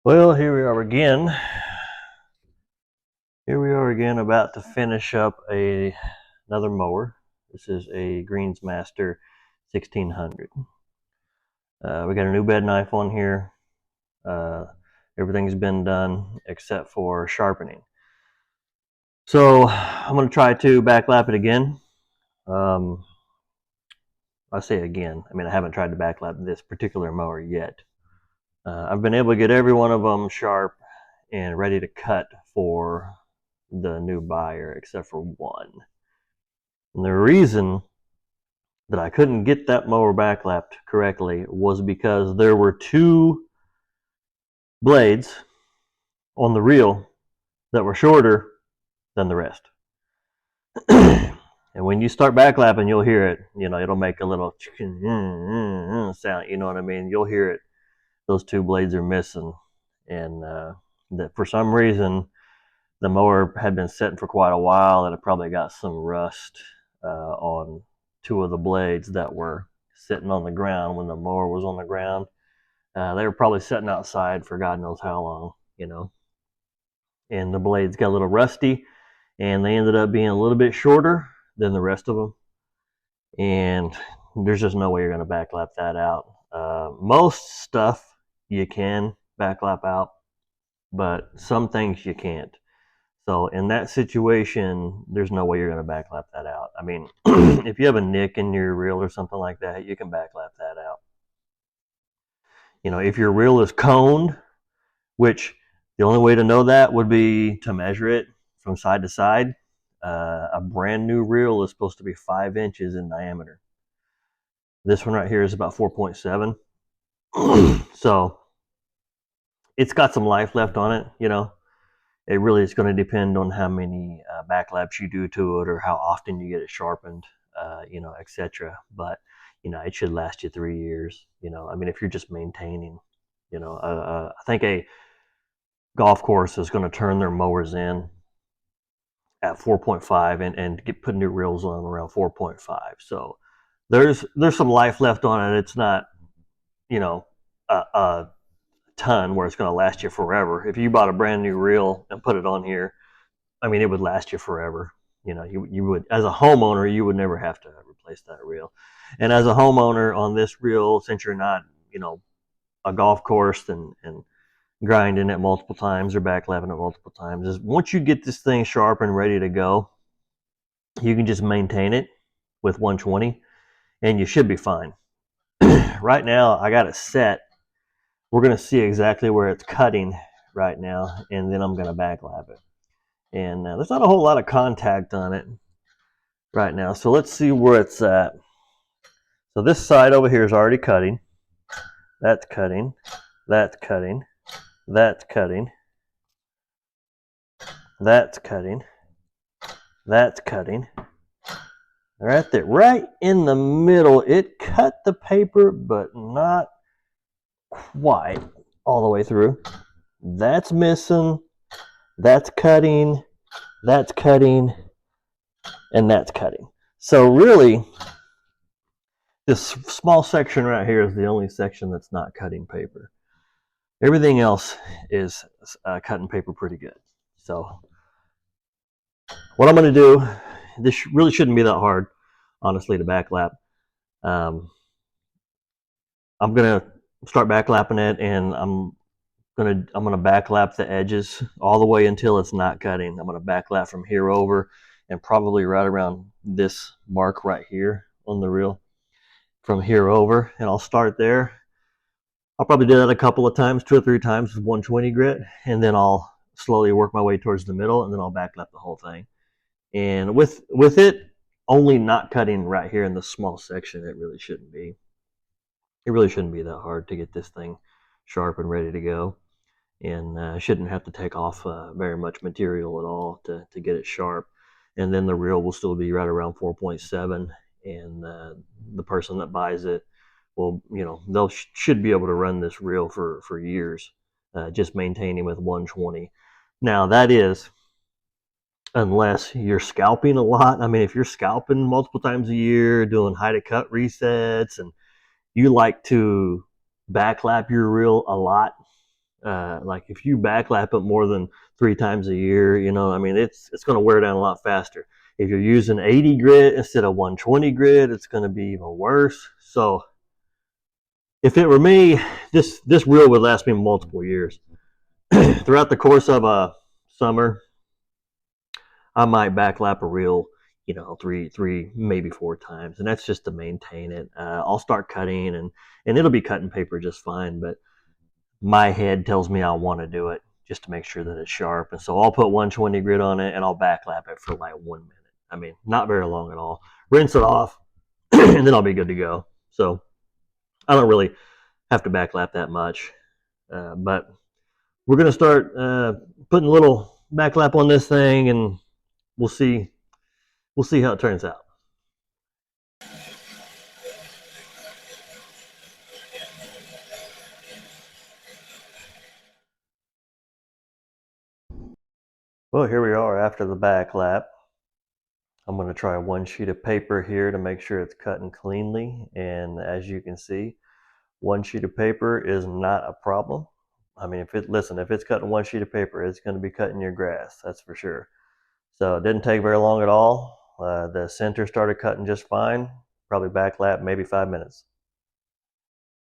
Well, here we are again. Here we are again, about to finish up another mower. This is a greensmaster 1600. We got a new bed knife on here. Uh, Everything's been done except for sharpening. So I'm going to try to backlap it again. Um, I say again. I mean, I haven't tried to backlap this particular mower yet. I've been able to get every one of them sharp and ready to cut for the new buyer, except for one. And the reason that I couldn't get that mower backlapped correctly was because there were two blades on the reel that were shorter than the rest. And when you start backlapping, you'll hear it. You know, it'll make a little sound. You know what I mean? You'll hear it. Those two blades are missing, and that for some reason the mower had been sitting for quite a while, and it probably got some rust on two of the blades that were sitting on the ground when the mower was on the ground. They were probably sitting outside for God knows how long, you know. And the blades got a little rusty, and they ended up being a little bit shorter than the rest of them. And there's just no way you're going to backlap that out. Most stuff you can backlap out, but some things you can't. So in that situation, there's no way you're going to backlap that out. I mean, if you have a nick in your reel or something like that, you can backlap that out. You know, if your reel is coned, which the only way to know that would be to measure it from side to side. A brand new reel is supposed to be 5 inches in diameter. This one right here is about 4.7. So it's got some life left on it, you know. It really is going to depend on how many backlaps you do to it, or how often you get it sharpened, you know, etc. But you know, it should last you 3 years. You know, I mean, if you're just maintaining, you know, I think a golf course is going to turn their mowers in at 4.5 and put new reels on around 4.5. So there's some life left on it. It's not, you know, a ton where it's going to last you forever. If you bought a brand new reel and put it on here, I mean, it would last you forever. You know, you would, as a homeowner, you would never have to replace that reel. And as a homeowner on this reel, since you're not, you know, a golf course and grinding it multiple times or backlapping it multiple times, is once you get this thing sharp and ready to go, you can just maintain it with 120 and you should be fine. Right now, I got it set. We're going to see exactly where it's cutting right now, and then I'm going to backlap it. And there's not a whole lot of contact on it right now, so let's see where it's at. So this side over here is already cutting. That's cutting. That's cutting. That's cutting. That's cutting. That's cutting. Right there, right in the middle, it cut the paper, but not quite all the way through. That's missing. That's cutting. That's cutting. And that's cutting. So really, this small section right here is the only section that's not cutting paper. Everything else is cutting paper pretty good. So what I'm going to do, this really shouldn't be that hard, honestly, to backlap. I'm going to start backlapping it, and I'm gonna backlap the edges all the way until it's not cutting. I'm gonna backlap from here over, and probably right around this mark right here on the reel, from here over, and I'll start there. I'll probably do that a couple of times, 2 or 3 times with 120 grit, and then I'll slowly work my way towards the middle, and then I'll backlap the whole thing. And with it only not cutting right here in this small section, it really shouldn't be. It really shouldn't be that hard to get this thing sharp and ready to go, and shouldn't have to take off very much material at all to get it sharp. And then the reel will still be right around 4.7, and the person that buys it will, you know, they'll should be able to run this reel for years, just maintaining with 120. Now that is, unless you're scalping a lot. I mean, if you're scalping multiple times a year, doing high to cut resets, and you like to backlap your reel a lot, Like if you backlap it more than 3 times a year, I mean, it's going to wear down a lot faster. If you're using 80 grit instead of 120 grit, it's going to be even worse. So if it were me, this reel would last me multiple years. Throughout the course of a summer, I might backlap a reel, three, maybe 4 times, and that's just to maintain it. I'll start cutting, and it'll be cutting paper just fine, but my head tells me I want to do it just to make sure that it's sharp. And so I'll put 120 grit on it and I'll backlap it for like 1 minute. I mean, not very long at all. Rinse it off, and then I'll be good to go. So I don't really have to backlap that much. But we're going to start putting a little backlap on this thing, and we'll see. We'll see how it turns out. Well, here we are after the backlap. I'm going to try one sheet of paper here to make sure it's cutting cleanly. And as you can see, one sheet of paper is not a problem. I mean, if it's cutting one sheet of paper, it's going to be cutting your grass, that's for sure. So it didn't take very long at all. The center started cutting just fine, probably backlap maybe 5 minutes.